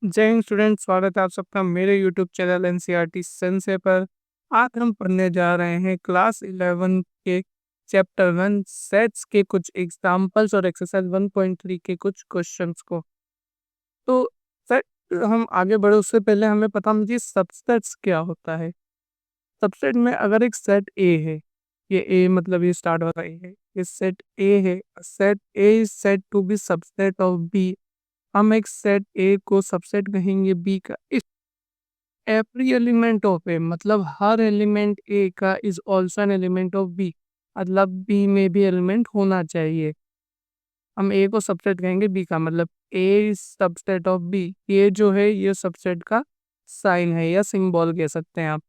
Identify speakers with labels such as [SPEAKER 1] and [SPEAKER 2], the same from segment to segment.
[SPEAKER 1] जय हिंद स्टूडेंट, स्वागत है आप सबका मेरे यूट्यूब चैनल एनसीईआरटी सेंसे पर। आज हम पढ़ने जा रहे हैं क्लास 11 के चैप्टर 1 सेट्स के कुछ एग्जांपल्स और एक्सरसाइज 1.3 के कुछ क्वेश्चंस को। तो सेट हम आगे बढ़े उससे पहले हमें पता होना चाहिए सबसेट्स क्या होता है। सबसेट में अगर एक सेट ए है, ये ए मतलब ये स्टार्ट वाला ए है, ये सेट ए है, set A is said to be subset of B. हम एक सेट ए को सबसेट कहेंगे बी का if every element of A, मतलब हर एलिमेंट ए का is also an element of B, मतलब बी में भी एलिमेंट होना चाहिए। हम ए को सबसेट कहेंगे बी का, मतलब ए इज सबसेट ऑफ बी। ये जो है ये सबसेट का साइन है या सिंबल कह सकते हैं आप।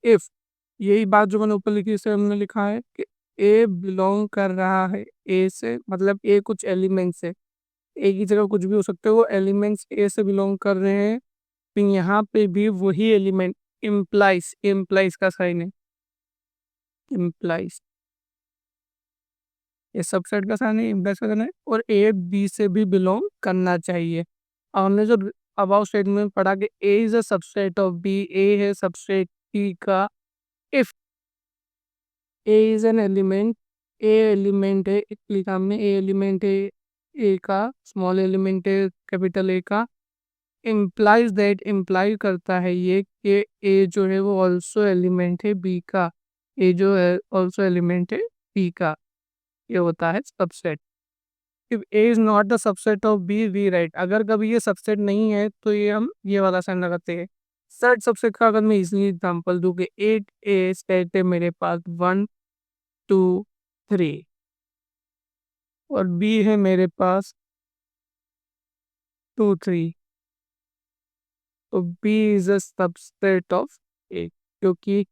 [SPEAKER 1] इफ यही बात जो मैंने ऊपर लिखी इसे हमने लिखा है कि ए बिलोंग कर रहा है ए से, मतलब ए कुछ एलिमेंट से, ए की जगह कुछ भी हो सकते हो, वो एलिमेंट्स ए से बिलोंग कर रहे हैं। फिर यहाँ पे भी वही एलिमेंट इम्प्लाइज, इम्प्लाइज का साइन है, इम्प्लाइज ये सबसेट का साइन है, इम्प्लाइज का साइन है, और ए बी से भी बिलोंग करना चाहिए। और हमने जो अबाउट स्टेटमेंट में पढ़ा कि A is a subset of B, A है सबसेट बी का if A is an element, A element है, लिखा हमने ए एलिमेंट है ए का, स्मॉल एलिमेंट है कैपिटल ए का, इम्प्लाइज दैट, इम्प्लाई करता है ये कि ए जो है वो ऑल्सो एलिमेंट है बी का, ए जो है ऑल्सो एलिमेंट है बी का, ये होता है subset. If A is not the subset of B we write, अगर कभी ये सबसेट नहीं है तो ये हम ये वाला साइन लगाते हैं। सेट सबसेट का अगर मैं इजली एग्जांपल दूं कि 8 ए सेट है मेरे पास 1 2 3, और बी है मेरे पास 2 3, तो B is a subset of A, क्योंकि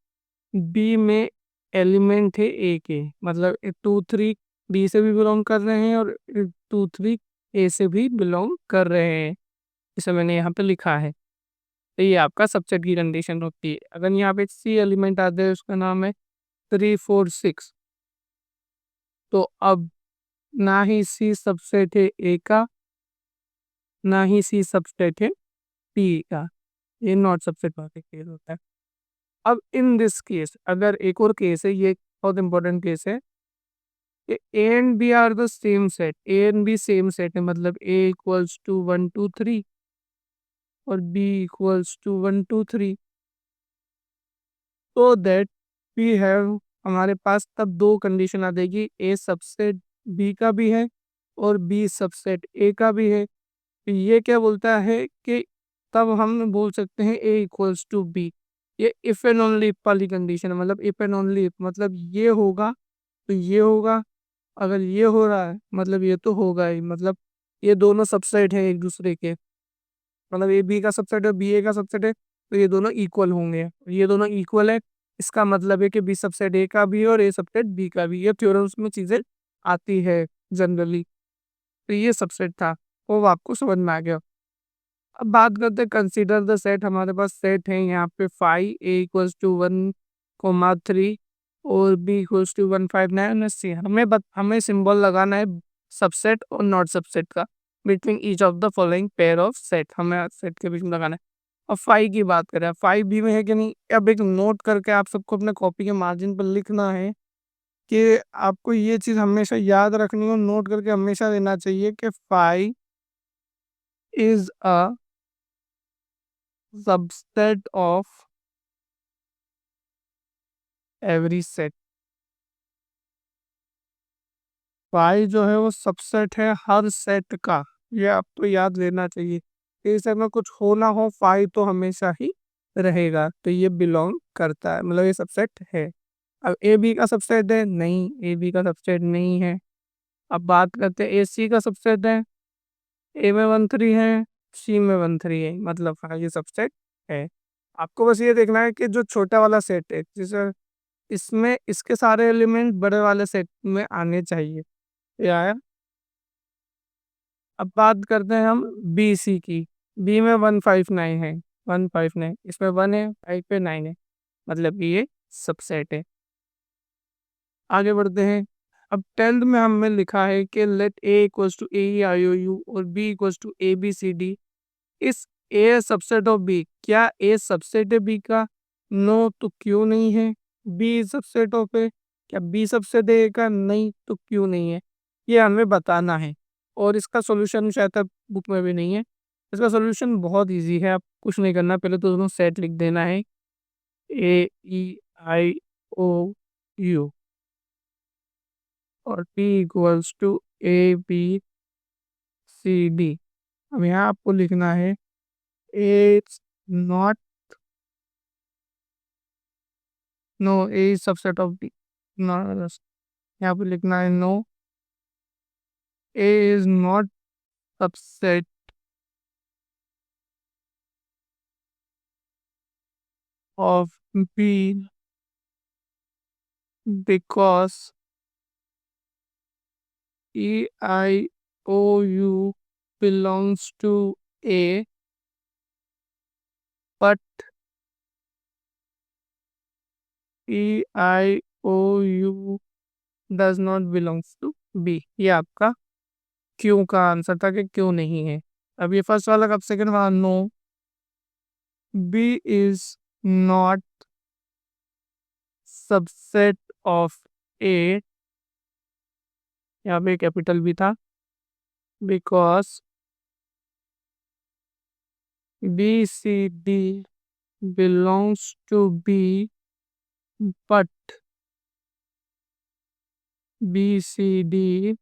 [SPEAKER 1] बी में एलिमेंट है ए के, मतलब 2 3 बी से भी बिलोंग कर रहे हैं और 2 3 ए से भी बिलोंग कर रहे हैं, इसे मैंने यहाँ पे लिखा है। तो ये आपका सबसेट की कंडीशन होती है। अगर यहाँ पे सी एलिमेंट आते हैं उसका नाम है 3 4 6, तो अब ना ही सी सबसेट है ए का, ना ही सी सबसेट है बी का, ये नॉट सबसेट वाला केस होता है। अब इन दिस केस अगर एक और केस है, ये बहुत इंपॉर्टेंट केस है, A and B are the same set, A and B same set है, मतलब ए इक्वल्स टू 1 2 3 और बी इक्वल्स टू 1 2 3, तो दैट वी हैव, हमारे पास तब दो कंडीशन आ जाएगी, ए सबसेट बी का भी है और बी सबसेट ए का भी है। तो ये क्या बोलता है कि तब हम बोल सकते हैं ए इक्वल्स टू बी। ये इफ एंड ओनली इफ वाली कंडीशन है, मतलब इफ एंड ओनली इफ, मतलब ये होगा तो ये होगा, अगर ये हो रहा है मतलब ये तो होगा ही, मतलब ये दोनों सबसेट है एक दूसरे के, मतलब ए बी का सबसेट है बी ए का सबसेट है, तो ये दोनों इक्वल होंगे, ये दोनों इक्वल है, इसका मतलब है कि बी सबसेट ए का भी है और ए सबसेट बी का भी। ये थ्योरम्स में चीजें आती है जनरली। तो ये सबसेट था, वो आपको समझ में आ गया। अब बात करते हैं कंसीडर द सेट। हमारे पास सेट है यहाँ पे 5 a = 1 3 और b = 1 5 9 सी। हमें सिंबल लगाना है सबसेट और नॉट सबसेट का between each of the following pair of set, हमें सेट के बीच में लगाना है। अब 5 की बात करें, 5 बी में है कि नहीं, अब एक नोट करके आप सबको अपने कॉपी के मार्जिन पर लिखना है कि आपको ये चीज़ हमेशा याद रखनी है और नोट करके हमेशा देना चाहिए कि 5 is a subset of every set. Phi जो है वो सबसेट है हर सेट का, ये आपको याद रहना चाहिए। इस सेट में कुछ हो ना हो, फाई तो हमेशा ही रहेगा, तो ये बिलोंग करता है, मतलब ये सबसेट है। अब ए बी का सबसेट है नहीं, ए बी का सबसेट नहीं है। अब बात करते हैं ए सी का सबसेट है, ए में 1 3 है, सी में 1 3 है, मतलब हाँ ये सबसेट है। आपको बस ये देखना है कि जो छोटा वाला सेट है जैसे इसमें इसके सारे एलिमेंट बड़े वाले सेट में आने चाहिए, ये आया। अब बात करते हैं हम बी सी की। बी में 1 5 9 है, 1 5 9, इसमें 1 है, 5 पे 9 है, मतलब कि ये सबसेट है। आगे बढ़ते हैं, अब 10th में हमें लिखा है कि let A equals to A E I O U और B equals to A B C D. Is A subset of B, क्या ए सबसेट है बी का? नो, तो क्यों नहीं है? बी सबसेट ऑफ ए, क्या बी सबसेट है ए का? नहीं, तो क्यों नहीं है? ये हमें बताना है। और इसका सॉल्यूशन शायद तक बुक में भी नहीं है। इसका सॉल्यूशन बहुत इजी है, आप कुछ नहीं करना, पहले तो दोनों सेट लिख देना है, A E I O U और P equals to A B C D. अब यहाँ आपको लिखना है it's not, no A is subset of D, यहाँ पे लिखना है no A is not subset of B because E I O U belongs to A but E I O U does not belongs to B. ये आपका क्यों का answer था कि क्यों नहीं है। अब ये फर्स्ट वाला, कब सेकंड वाला? No B is not subset of A, यहाँ पे कैपिटल भी था, because B C D belongs to B but B C D,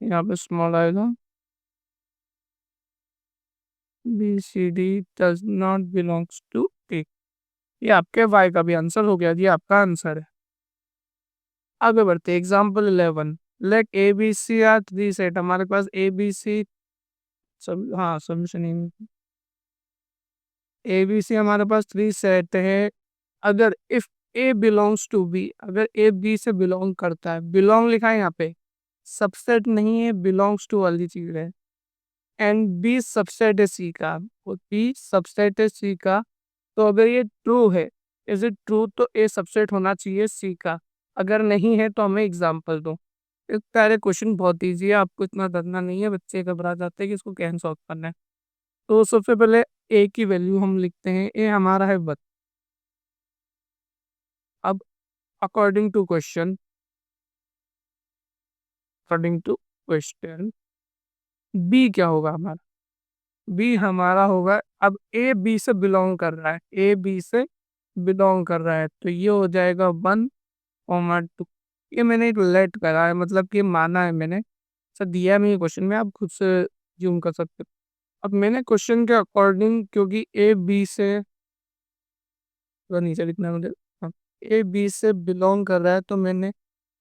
[SPEAKER 1] यहाँ पे स्मॉल आएगा, B C D does not belongs to A. ये आपके वाई का भी आंसर हो गया, ये आपका आंसर है। आगे बढ़ते example 11। Let A B C are three set, हमारे पास ए बी सी सब, हाँ सॉल्यूशन ए बी सी हमारे पास थ्री सेट है। अगर if A belongs to B, अगर ए बी से बिलोंग करता है, बिलोंग लिखा है यहाँ पे, सबसेट नहीं है, बिलोंग्स टू वाली चीज है। एंड बी सबसेट है सी का, और बी सबसेट है सी का, तो अगर ये ट्रू है, इज इट ट्रू, तो ए सबसेट होना चाहिए सी का। अगर नहीं है तो हमें एग्जाम्पल दो। इस सारे क्वेश्चन बहुत ईजी है, आपको इतना डरना नहीं है, बच्चे घबरा जाते हैं कि इसको कैसे सॉल्व करना है। तो सबसे पहले ए की वैल्यू हम लिखते हैं, ए हमारा है 1। अब according to question, according to question B क्या होगा हमारा? बी हमारा होगा, अब ए बी से बिलोंग कर रहा है, ए बी से बिलोंग कर रहा है, तो ये हो जाएगा 1, 2। ये मैंने एक लेट करा है, मतलब कि माना है मैंने, सर दिया है मुझे क्वेश्चन में, आप खुद से जूम कर सकते हो। अब मैंने क्वेश्चन के अकॉर्डिंग, क्योंकि ए बी से, तो नीचे लिखना है मुझे, हाँ, ए बी से बिलोंग कर रहा है, तो मैंने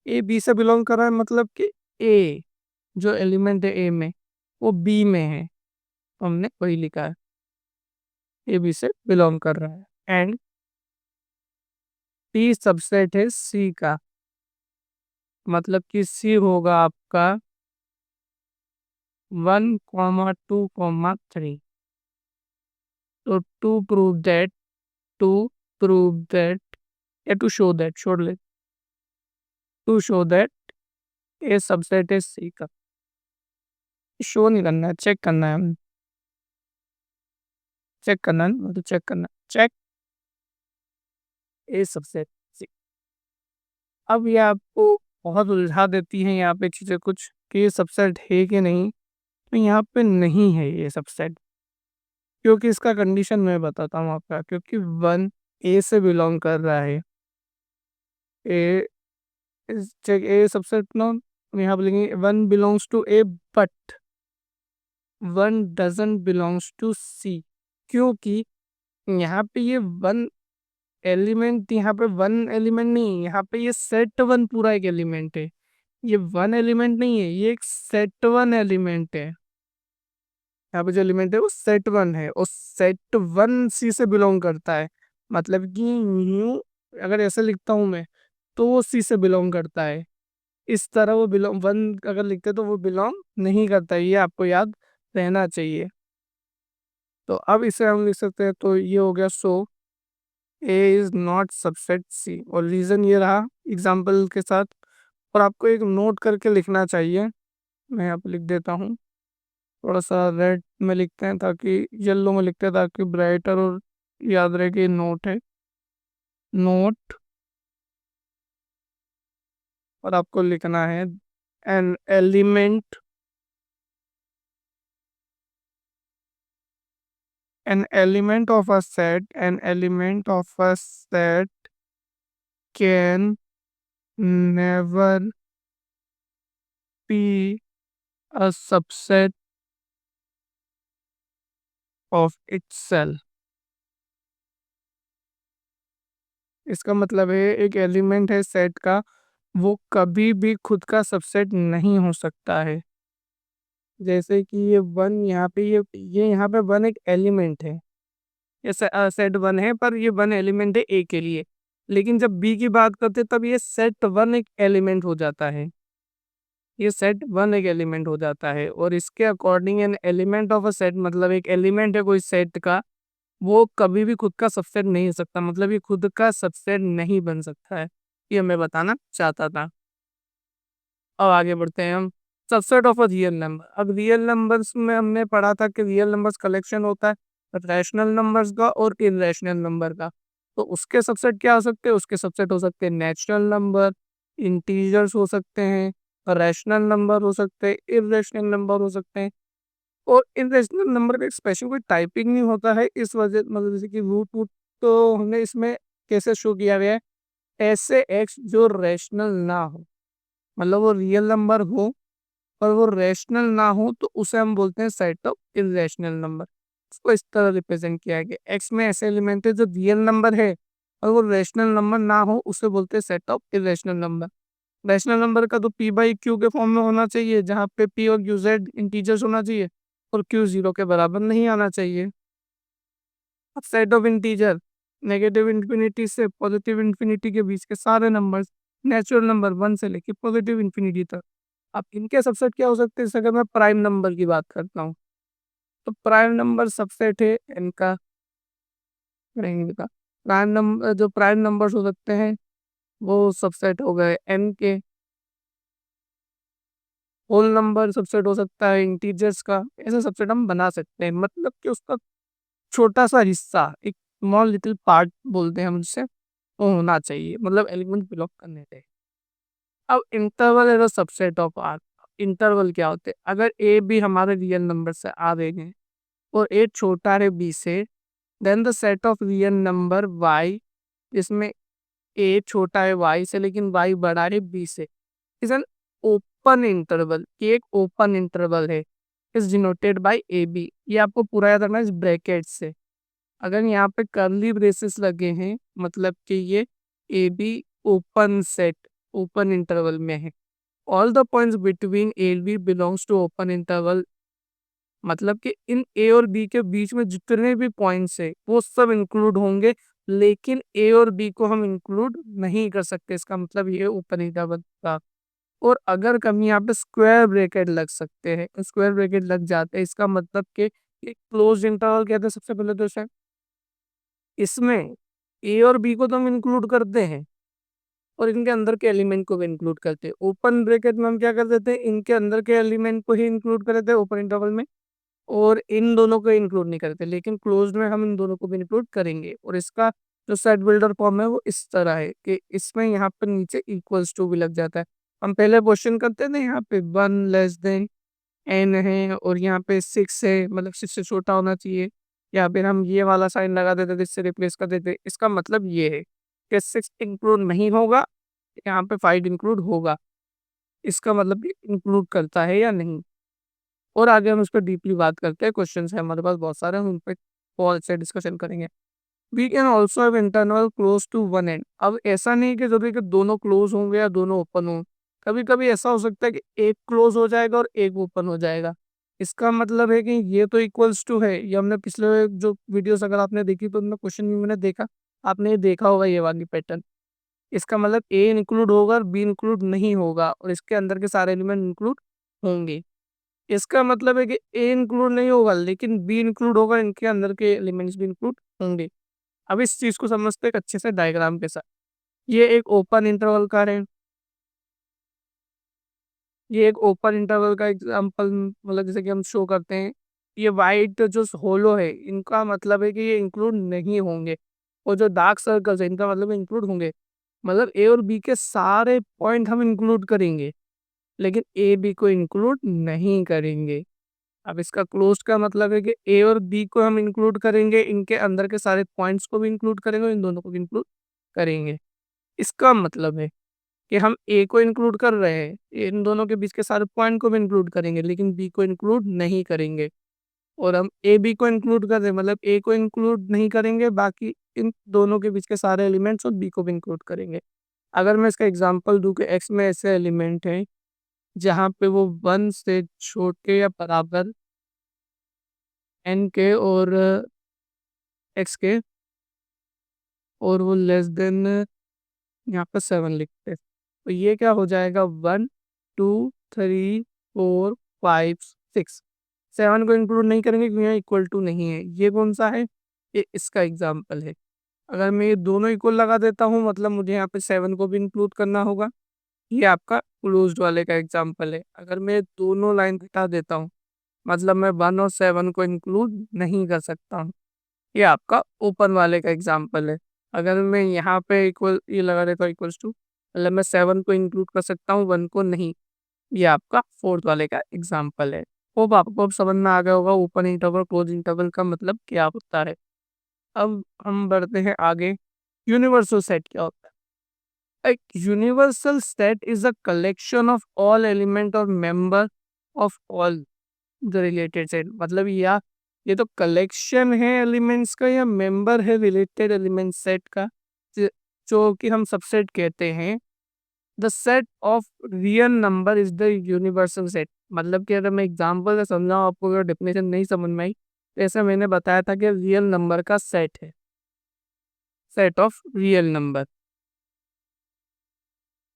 [SPEAKER 1] ए बी से बिलोंग कर रहा है, मतलब कि ए जो एलिमेंट है ए में, वो बी में है, तो हमने वही लिखा है, ए बी से बिलोंग कर रहा है। एंड टी सबसेट है सी का, मतलब कि सी होगा आपका 1, 2, 3। तो टू प्रूव दैट, या टू शो दैट, छोड़ ले, to show that A subset है सी का। शो नहीं करना है, चेक करना है, हमें चेक करना है, मतलब चेक करना, चेक ए सबसेट सी। अब ये आपको बहुत उलझा देती हैं यहाँ पे चीज़ें कुछ, कि ये सबसेट है कि नहीं। तो यहाँ पे नहीं है ये सबसेट, क्योंकि इसका कंडीशन मैं बताता हूँ आपका, क्योंकि 1 ए से बिलोंग कर रहा है, ए इस चेक ए सबसेट नो, यहाँ बोलेंगे 1 belongs to A but 1 doesn't belongs to C. क्योंकि यहाँ पे ये 1 एलिमेंट, यहाँ पे 1 एलिमेंट नहीं है, यहाँ पे ये सेट 1 पूरा एक एलिमेंट है। ये 1 एलिमेंट नहीं है, ये एक सेट 1 एलिमेंट है। यहाँ पे जो एलिमेंट है वो सेट 1 है, और सेट 1 सी से बिलोंग करता है, मतलब कि न्यू, अगर ऐसे लिखता हूँ मैं, तो वो सी से बिलोंग करता है। इस तरह वो बिलोंग 1 अगर लिखते तो वो बिलोंग नहीं करता है, ये आपको याद रहना चाहिए। तो अब इसे हम लिख सकते हैं, तो ये हो गया, सो ए इज नॉट सबसेट सी, और रीजन ये रहा एग्जाम्पल के साथ। और आपको एक नोट करके लिखना चाहिए। मैं यहाँ पे लिख देता हूँ, थोड़ा सा रेड में लिखते हैं ताकि येलो में लिखते हैं ताकि ब्राइटर और याद रहे कि नोट है, नोट। और आपको लिखना है an element, an element of a set can never be a subset of itself। इसका मतलब है एक एलिमेंट है सेट का, वो कभी भी खुद का सबसेट नहीं हो सकता है। जैसे कि ये वन यहाँ पे, ये यहाँ पे वन एक एलिमेंट है, ये सेट वन है, पर ये वन एलिमेंट है ए के लिए। लेकिन जब बी की बात करते हैं, तब ये सेट वन एक एलिमेंट हो जाता है, ये सेट वन एक एलिमेंट हो जाता है। और इसके according N element of a set मतलब एक एलिमेंट है कोई सेट का, वो कभी भी खुद का सबसेट नहीं हो सकता, मतलब ये खुद का सबसेट नहीं बन सकता है। ये मैं बताना चाहता था। अब आगे बढ़ते हैं हम। Subset of a real number. अब रियल नंबर्स में हमने पढ़ा था कि रियल नंबर्स कलेक्शन होता है रैशनल नंबर्स का और इरेशनल नंबर का। तो उसके सबसेट क्या हो सकते हैं? उसके सबसेट हो सकते हैं नेचुरल नंबर, इंटीजर्स हो सकते हैं, रैशनल नंबर हो सकते हैं, इरेशनल नंबर हो सकते हैं। और इरेशनल नंबर का स्पेशल कोई टाइपिंग नहीं होता है, इस वजह मतलब जैसे कि रूट वूट, तो हमने इसमें कैसे शो किया गया है, ऐसे एक्स जो रैशनल ना हो, मतलब वो रियल नंबर हो और वो रैशनल ना हो, तो उसे हम बोलते हैं सेट ऑफ इरेशनल नंबर। इसको इस तरह रिप्रेजेंट किया है कि एक्स में ऐसे एलिमेंट है जो रियल नंबर है और वो रैशनल नंबर ना हो, उसे बोलते हैं set of irrational number. Rational number का तो पी बाई क्यू के फॉर्म में होना चाहिए, जहाँ पे पी और क्यू जेड इंटीजर्स होना चाहिए और क्यू जीरो के बराबर नहीं आना चाहिए। अब set of integer, negative infinity से पॉजिटिव इन्फिनिटी के बीच के सारे नंबर्स, नेचुरल नंबर वन से लेके पॉजिटिव इन्फिनिटी तक। अब इनके सबसेट क्या हो सकते हैं? जैसे अगर मैं प्राइम नंबर की बात करता हूँ, तो प्राइम नंबर सबसेट है इनका, नहीं बता, प्राइम नंबर जो प्राइम नंबर्स हो सकते हैं वो सबसेट हो गए एन के। होल नंबर सबसेट हो सकता है इंटीजर्स का। ऐसे सबसेट हम बना सकते हैं, मतलब कि उसका छोटा सा हिस्सा, एक स्मॉल लिटिल पार्ट बोलते हैं हम उससे, वो होना चाहिए, मतलब एलिमेंट बिलोंग करने चाहिए। अब interval as a subset of R. Interval क्या होते हैं? अगर ए बी हमारे रियल नंबर से आ रहे हैं और ए छोटा है बी से, then the set of real number y, जिसमें ए छोटा है वाई से लेकिन वाई बड़ा है बी से, इज एन ओपन इंटरवल। ये एक ओपन इंटरवल है, is denoted by A B. ये आपको पूरा याद रखना है इस ब्रैकेट से। अगर यहाँ पे कर्ली ब्रेसेस लगे हैं, मतलब कि ये A B open set, open interval में है। All the points between A B belongs to open interval, मतलब कि इन ए और बी के बीच में जितने भी पॉइंट्स है वो सब इंक्लूड होंगे, लेकिन ए और बी को हम इंक्लूड नहीं कर सकते। इसका मतलब ये ओपन इंटरवल का। और अगर कभी यहाँ पे स्क्वायर ब्रैकेट लग सकते हैं, स्क्वायर ब्रैकेट लग जाते हैं, इसका मतलब कि क्लोज इंटरवल कहते हैं सबसे पहले तो इसे। इसमें ए और बी को तो हम इंक्लूड करते हैं और इनके अंदर के एलिमेंट को भी इंक्लूड करते हैं। ओपन ब्रैकेट में हम क्या कर देते हैं, इनके अंदर के एलिमेंट को ही इंक्लूड कर देते हैं ओपन इंटरवल में, और इन दोनों को इंक्लूड नहीं करते। लेकिन क्लोज्ड में हम इन दोनों को भी इंक्लूड करेंगे। और इसका जो सेट बिल्डर फॉर्म है वो इस तरह है कि इसमें यहाँ पर नीचे इक्वल्स टू भी लग जाता है। हम पहले क्वेश्चन करते थे, यहाँ पे वन लेस देन एन है और यहाँ पे सिक्स है, मतलब सिक्स से छोटा होना चाहिए, या फिर हम ये वाला साइन लगा देते थे, इससे रिप्लेस कर देते। इसका मतलब ये है कि सिक्स इंक्लूड नहीं होगा, यहाँ पे फाइव इंक्लूड होगा। इसका मतलब इंक्लूड करता है या नहीं। और आगे हम उस पर डीपली बात करते हैं, क्वेश्चन है हमारे पास बहुत सारे, हम उन पर बहुत से डिस्कशन करेंगे। We can also have interval close to one end. अब ऐसा नहीं कि जरूरी कि दोनों क्लोज होंगे या दोनों ओपन हों, कभी कभी ऐसा हो सकता है कि एक क्लोज हो जाएगा और एक ओपन हो जाएगा। इसका मतलब है कि ये तो इक्वल्स टू है, ये हमने पिछले जो वीडियोस अगर आपने देखी तो उनमें क्वेश्चन भी मैंने देखा, आपने ये देखा होगा ये वाली पैटर्न। इसका मतलब ए इंक्लूड होगा और बी इंक्लूड नहीं होगा, और इसके अंदर के सारे एलिमेंट इंक्लूड होंगे। इसका मतलब है कि ए इंक्लूड नहीं होगा लेकिन बी इंक्लूड होगा, इनके अंदर के एलिमेंट्स भी इंक्लूड होंगे। अब इस चीज को समझते हैं अच्छे से डायग्राम के साथ। ये एक ओपन इंटरवल का है, ये एक ओपन इंटरवल का एग्जांपल, मतलब जैसे कि हम शो करते हैं। ये वाइट जो होलो है, इनका मतलब है कि ये इंक्लूड नहीं होंगे, और जो डार्क सर्कल्स है इनका मतलब इंक्लूड होंगे। मतलब ए और बी के सारे पॉइंट हम इंक्लूड करेंगे, लेकिन ए बी को इंक्लूड नहीं करेंगे। अब इसका क्लोज का मतलब है कि ए और बी को हम इंक्लूड करेंगे, इनके अंदर के सारे पॉइंट्स को भी इंक्लूड करेंगे, इन दोनों को भी इंक्लूड करेंगे। इसका मतलब है कि हम ए को इंक्लूड कर रहे हैं, इन दोनों के बीच के सारे पॉइंट को भी इंक्लूड करेंगे, लेकिन बी को इंक्लूड नहीं करेंगे। और हम ए बी को इंक्लूड कर रहे हैं, मतलब ए को इंक्लूड नहीं करेंगे, बाकी इन दोनों के बीच के सारे एलिमेंट्स और बी को भी इंक्लूड करेंगे। अगर मैं इसका एग्जांपल दूं कि एक्स में ऐसे एलिमेंट हैं जहाँ पे वो 1 से छोटे या बराबर एन के और एक्स के, और वो लेस देन यहाँ पर 7 लिखते हैं, तो ये क्या हो जाएगा, 1 2 3 4 5 6। 7 को इंक्लूड नहीं करेंगे क्योंकि यहाँ इक्वल टू नहीं है। ये कौन सा है, ये इसका एग्जाम्पल है। अगर मैं ये दोनों इक्वल लगा देता हूँ, मतलब मुझे यहाँ पे 7 को भी इंक्लूड करना होगा। ये आपका क्लोज्ड वाले का एग्जाम्पल है। अगर मैं दोनों लाइन हटा देता हूँ, मतलब मैं 1 और 7 को इंक्लूड नहीं कर सकता हूँ। ये आपका ओपन वाले का एग्जाम्पल है। अगर मैं यहाँ पे इक्वल ये लगा देता हूँ इक्वल्स टू, मतलब मैं 7 को इंक्लूड कर सकता हूँ, 1 को नहीं। ये आपका फोर्थ वाले का एग्जाम्पल है। होप आपको अब समझ में आ गया होगा ओपन इंटरवल क्लोज इंटरवल का मतलब क्या होता है। अब हम बढ़ते हैं आगे। यूनिवर्सल सेट क्या होता है। एक universal set is a collection of all element और member of all the related set. मतलब या ये तो कलेक्शन है एलिमेंट्स का, या मेंबर है रिलेटेड एलिमेंट सेट का, ज- जो कि हम सबसेट कहते हैं। The set of real number is the universal set. मतलब कि अगर मैं एग्जांपल से समझाऊं आपको, अगर डेफिनेशन नहीं समझ में आई, तो ऐसा मैंने बताया था कि रियल नंबर का सेट है, सेट ऑफ रियल नंबर,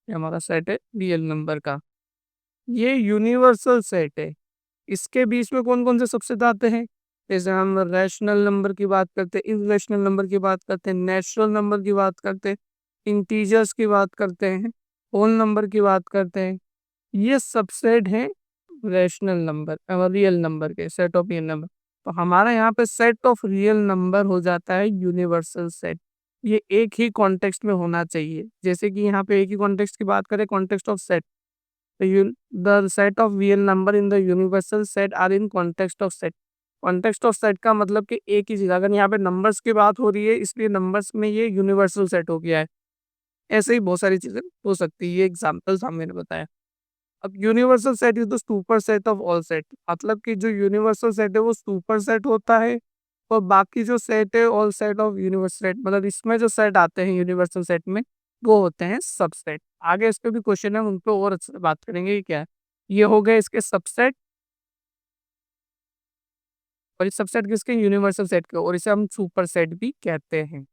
[SPEAKER 1] ये हमारा सेट है रियल नंबर का। ये यूनिवर्सल सेट है। इसके बीच में कौन कौन से सबसेट आते हैं, जैसे हम रैशनल नंबर की बात करते हैं, इरेशनल नंबर की बात करते हैं, नेचुरल नंबर की बात करते हैं, इंटीजर्स की बात करते हैं, होल नंबर की बात करते हैं। ये सबसेट है रैशनल नंबर और रियल नंबर के, सेट ऑफ रियल नंबर। तो हमारा यहाँ पे सेट ऑफ रियल नंबर हो जाता है यूनिवर्सल सेट। ये एक ही कॉन्टेक्स्ट में होना चाहिए। जैसे कि यहाँ पे एक ही कॉन्टेक्स्ट की बात करें, context of set, the set of real number in the universal set are in context of set। Context of set का मतलब कि एक ही चीज, अगर यहाँ पे नंबर्स की बात हो रही है इसलिए नंबर्स में ये यूनिवर्सल सेट हो गया है। ऐसे ही बहुत सारी चीजें हो सकती है, ये एग्जांपल्स हम मैंने बताया। अब universal set is the super set of all set. मतलब कि जो यूनिवर्सल सेट है वो सुपर सेट होता है, और बाकी जो सेट है all set of universal set, मतलब इसमें जो सेट आते हैं यूनिवर्सल सेट में, वो होते हैं सबसेट। आगे इस पे भी क्वेश्चन है, उन पे और अच्छे से बात करेंगे कि क्या है। ये हो गए इसके सबसेट, और इस सबसेट किसके, यूनिवर्सल सेट के, और इसे हम सुपर सेट भी कहते हैं।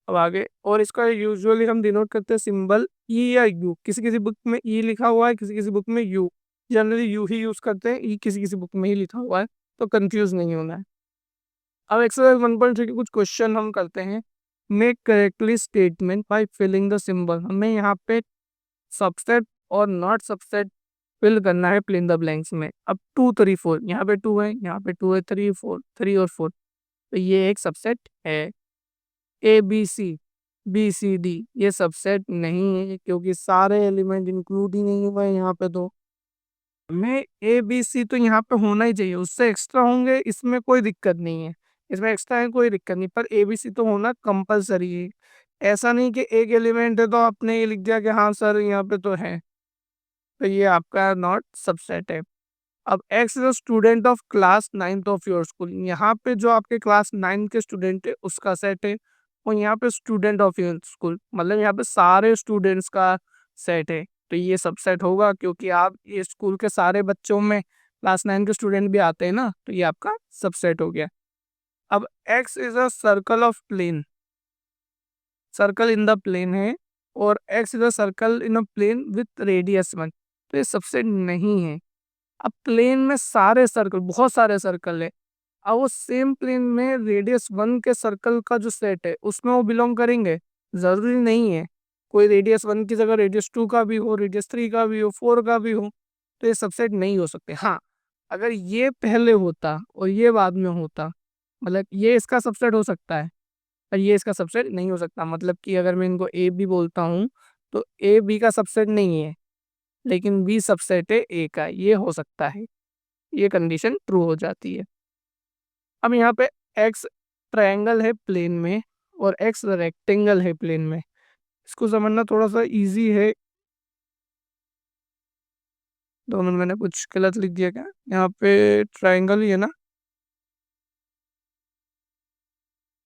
[SPEAKER 1] अब आगे, और इसका यूजुअली हम डिनोट करते हैं सिंबल ई या यू। किसी किसी बुक में ई लिखा हुआ है, किसी किसी बुक में you. Generally you he use करते हैं, ई किसी किसी बुक में ही लिखा हुआ है, तो कंफ्यूज नहीं होना है। अब एक्सरसाइज 1.3 के कुछ क्वेश्चन हम करते हैं। Make correctly statement by filling the symbol. हमें यहाँ पे सबसेट और नॉट सबसेट फिल करना है प्लेन द ब्लैंक्स में। अब 2 3 4, यहाँ पे 2 है, यहाँ पे 2 है, 3 4, 3 और 4, तो ये एक सबसेट है। A B C, B C D ये सबसेट नहीं है, क्योंकि सारे एलिमेंट इंक्लूड ही नहीं हुए हैं यहाँ पे। तो में ए बी सी तो यहाँ पे होना ही चाहिए, उससे एक्स्ट्रा होंगे इसमें कोई दिक्कत नहीं है, इसमें एक्स्ट्रा है कोई दिक्कत नहीं, पर ए बी सी तो होना कंपलसरी है। ऐसा नहीं कि एक एलिमेंट है तो आपने ये लिख दिया कि हाँ सर यहाँ पे तो है, तो ये आपका नॉट सबसेट है। अब X is student of class 9th of your school. यहाँ पे जो आपके क्लास 9 के स्टूडेंट है उसका सेट है, और यहाँ पे स्टूडेंट ऑफ योर स्कूल मतलब यहाँ पे सारे स्टूडेंट्स का सेट है। तो ये सबसेट होगा, क्योंकि आप ये स्कूल के सारे बच्चों में क्लास 9 के स्टूडेंट भी आते हैं ना, तो ये आपका सबसेट हो गया। अब X is a circle of plane, circle in the plane है, और X is a circle in a plane with radius 1, तो ये सबसेट नहीं है। अब प्लेन में सारे सर्कल, बहुत सारे सर्कल है, अब वो सेम प्लेन में रेडियस 1 के सर्कल का जो सेट है उसमें वो बिलोंग करेंगे? ज़रूरी नहीं है। कोई रेडियस 1 की जगह रेडियस 2 का भी हो, रेडियस 3 का भी हो, 4 का भी हो, तो ये सबसेट नहीं हो सकते। हाँ, अगर ये पहले होता और ये बाद में होता, मतलब ये इसका सबसेट हो सकता है और ये इसका सबसेट नहीं हो सकता। मतलब कि अगर मैं इनको ए बी बोलता हूँ, तो ए बी का सबसेट नहीं है, लेकिन बी सबसेट है ए का, ये हो सकता है। ये कंडीशन ट्रू हो जाती है। अब यहाँ पे एक्स ट्रायंगल है प्लेन में और एक्स रेक्टेंगल है प्लेन में। इसको समझना थोड़ा सा इजी है। 2 मिनट, मैंने कुछ गलत लिख दिया क्या? यहाँ पे ट्रायंगल ही है ना?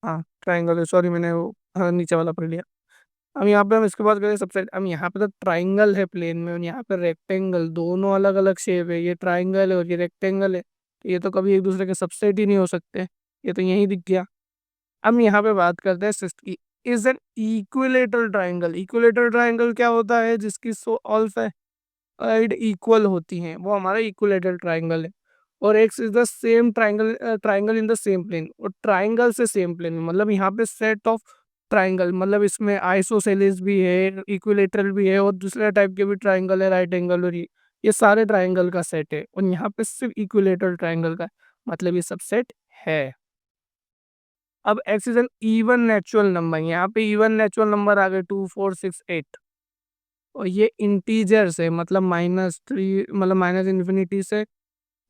[SPEAKER 1] हाँ, ट्रायंगल है, सॉरी, मैंने वो नीचे वाला पढ़ लिया। अब यहाँ पे हम इसके बाद करें सबसे, अब यहाँ पे तो ट्राइंगल है प्लेन में और यहाँ पे रेक्टेंगल, दोनों अलग अलग शेप है। ये ट्राइंगल है और ये रेक्टेंगल है, तो ये तो कभी एक दूसरे के सबसेट ही नहीं हो सकते। ये तो यही दिख गया। अब यहाँ पे बात करते हैं सिस्ट की। Is an equilateral triangle. Equilateral triangle क्या होता है? जिसकी ऑल साइड इक्वल होती हैं, वो हमारा इक्विलेटरल ट्राइंगल है। और X is the same triangle, triangle in the same plane. और ट्राइंगल से सेम प्लेन में मतलब यहाँ पे सेट ऑफ ट्राइंगल, मतलब इसमें आइसोसेलेस भी है, इक्विलेटरल भी है और दूसरे टाइप के भी ट्राइंगल है, राइट एंगल, और ये सारे ट्राइंगल का सेट है। और यहाँ पे सिर्फ इक्विलेटरल ट्राइंगल का, मतलब ये सब सेट है। अब X is an even natural number. यहाँ पे इवन नेचुरल नंबर आ गए 2, 4, 6, 8। और ये इंटीजर्स है, मतलब -3, मतलब माइनस इन्फिनिटी से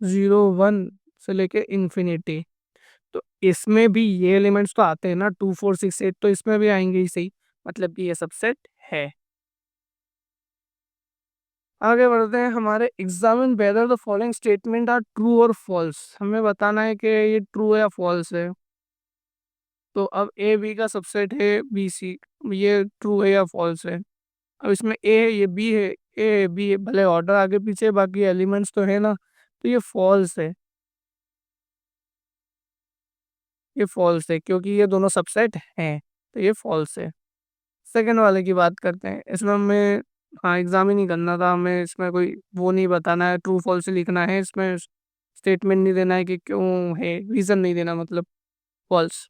[SPEAKER 1] 0, 1 से लेके इन्फिनिटी। तो इसमें भी ये एलिमेंट्स तो आते हैं ना, 2, 4, 6, 8, तो इसमें भी आएंगे ही सही, मतलब कि ये सबसेट है। आगे बढ़ते हैं। हमारे examine whether the following statement are true और फॉल्स। हमें बताना है कि ये ट्रू है या फॉल्स है। तो अब ए बी का सबसेट है बी सी, ये ट्रू है या फॉल्स है? अब इसमें ए है, ये बी है, ए बी है, भले ऑर्डर आगे पीछे, बाकी एलिमेंट्स तो है ना, तो ये फॉल्स है। ये फॉल्स है क्योंकि ये दोनों सबसेट हैं, तो ये फॉल्स है। सेकंड वाले की बात करते हैं। इसमें हमें, हाँ, एग्जाम ही नहीं करना था हमें, इसमें कोई वो नहीं बताना है, ट्रू फॉल्स लिखना है। इसमें स्टेटमेंट नहीं देना है कि क्यों है, रीज़न नहीं देना, मतलब फॉल्स।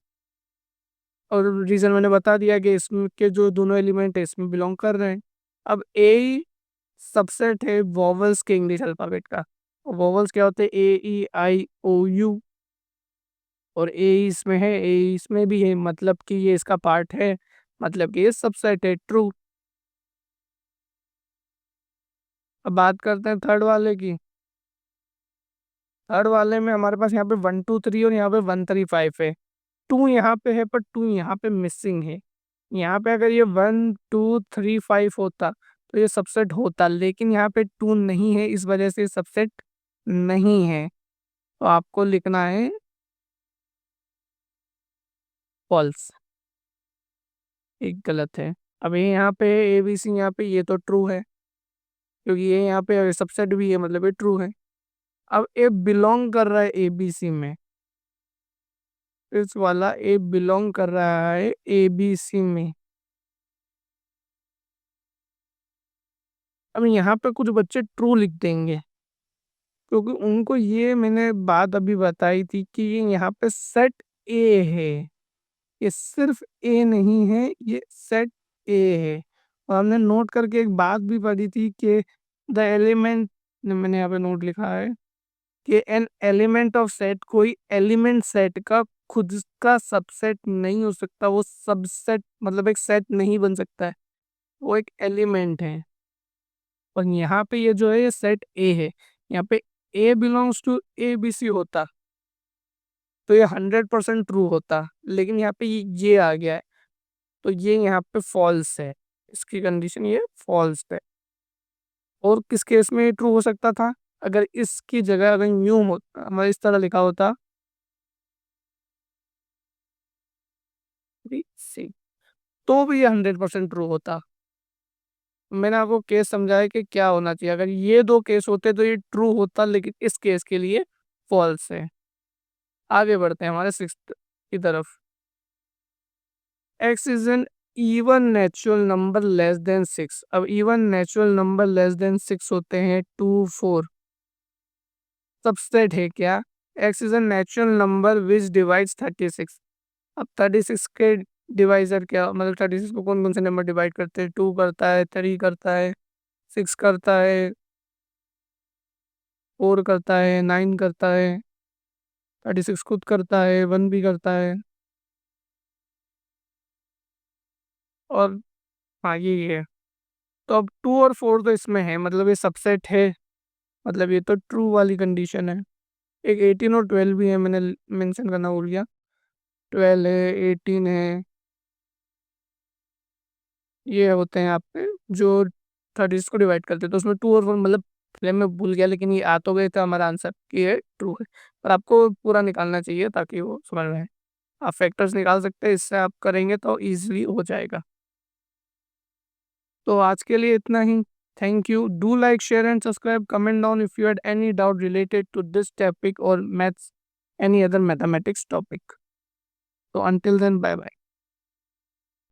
[SPEAKER 1] और रीज़न मैंने बता दिया कि इसमें के जो दोनों एलिमेंट है इसमें बिलोंग कर रहे हैं। अब ए सबसेट है वॉवल्स के इंग्लिश अल्फ़ाबेट का। वॉवल्स क्या होते हैं? ए ई आई ओ यू। और ए इसमें है, ए इसमें भी है, मतलब कि ये इसका पार्ट है, मतलब कि ये सबसेट है, ट्रू। अब बात करते हैं थर्ड वाले की। थर्ड वाले में हमारे पास यहाँ पे 1, 2, 3 और यहाँ पे 1, 3, 5 है। 2 यहाँ पे है पर 2 यहाँ पे मिसिंग है। यहाँ पे अगर ये 1, 2, 3, 5 होता तो ये सबसेट होता, लेकिन यहाँ पे 2 नहीं है, इस वजह से सबसेट नहीं है। तो आपको लिखना है फॉल्स। एक गलत है। अब ये यहाँ पे ए बी सी, यहाँ पे ये तो ट्रू है क्योंकि ये यहाँ पे सबसेट भी है, मतलब ये ट्रू है। अब ए बिलोंग कर रहा है ए बी सी में, इस वाला ए बिलोंग कर रहा है ए बी सी में। अब यहाँ पे कुछ बच्चे ट्रू लिख देंगे क्योंकि उनको ये मैंने बात अभी बताई थी कि ये यहाँ पे सेट ए है। ये सिर्फ ए नहीं है, ये सेट ए है। और हमने नोट करके एक बात भी पढ़ी थी कि द एलिमेंट, मैंने यहाँ पे नोट लिखा है कि एन एलिमेंट ऑफ सेट, कोई एलिमेंट सेट का खुद का सबसेट नहीं हो सकता। वो सबसेट मतलब एक सेट नहीं बन सकता है, वो एक एलिमेंट है। और यहाँ पे ये जो है ये सेट ए है। यहाँ पे A belongs to A B C होता तो ये 100% ट्रू होता, लेकिन यहाँ पे ये आ गया है, तो ये यहाँ पे फॉल्स है। इसकी कंडीशन ये फॉल्स है। और किस केस में ट्रू हो सकता था? अगर इसकी जगह अगर यूं होता, हमारे इस तरह लिखा होता सी, तो भी ये 100% ट्रू होता। मैंने आपको केस समझाया कि क्या होना चाहिए। अगर ये दो केस होते तो ये ट्रू होता, लेकिन इस केस के लिए फॉल्स है। आगे बढ़ते हैं हमारे सिक्स्थ की तरफ। X is an even natural number less than 6। अब even natural number less than 6 होते हैं 2, 4। सबसेट है क्या? X is a natural number which divides 36। अब 36 के डिवाइजर क्या, मतलब 36 को कौन कौन से नंबर डिवाइड करते हैं? 2 करता है, 3 करता है, 6 करता है, 4 करता है, 9 करता है, 36 खुद करता है, 1 भी करता है। और हाँ, ये है। तो अब 2 और 4 तो इसमें है, मतलब ये सबसेट है, मतलब ये तो ट्रू वाली कंडीशन है। एक 18 और 12 भी है, मैंने मेंशन करना भूल गया। 12 है, 18 है, ये होते हैं आपके जो 36 को डिवाइड करते हैं। तो उसमें 2 और 4, मतलब पहले मैं भूल गया, लेकिन ये आ तो गए थे हमारा आंसर कि ये ट्रू है। पर आपको पूरा निकालना चाहिए ताकि वो समझ में आए। आप फैक्टर्स निकाल सकते हैं, इससे आप करेंगे तो ईज़िली हो जाएगा। तो आज के लिए इतना ही। Thank you. Do like, share and subscribe, comment down if you had any doubt related to this topic और maths, any other mathematics topic. तो until then, bye bye.